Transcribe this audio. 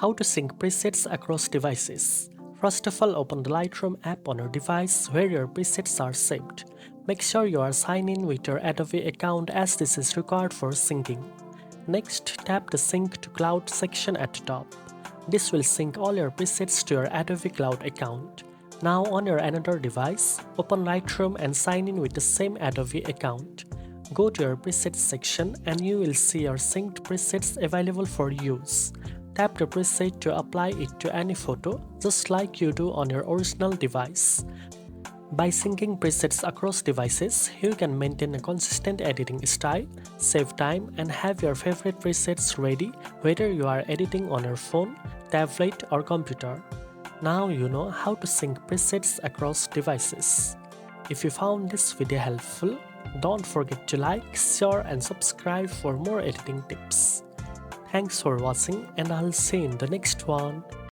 How to sync presets across devices. First of all, open the Lightroom app on your device where your presets are saved. Make sure you are signed in with your Adobe account as this is required for syncing. Next, tap the Sync to Cloud section at the top. This will sync all your presets to your Adobe Cloud account. Now on your another device, open Lightroom and sign in with the same Adobe account. Go to your presets section and you will see your synced presets available for use. Tap the preset to apply it to any photo, just like you do on your original device. By syncing presets across devices, you can maintain a consistent editing style, save time, and have your favorite presets ready whether you are editing on your phone, tablet, or computer. Now you know how to sync presets across devices. If you found this video helpful, don't forget to like, share, and subscribe for more editing tips. Thanks for watching, and I'll see you in the next one.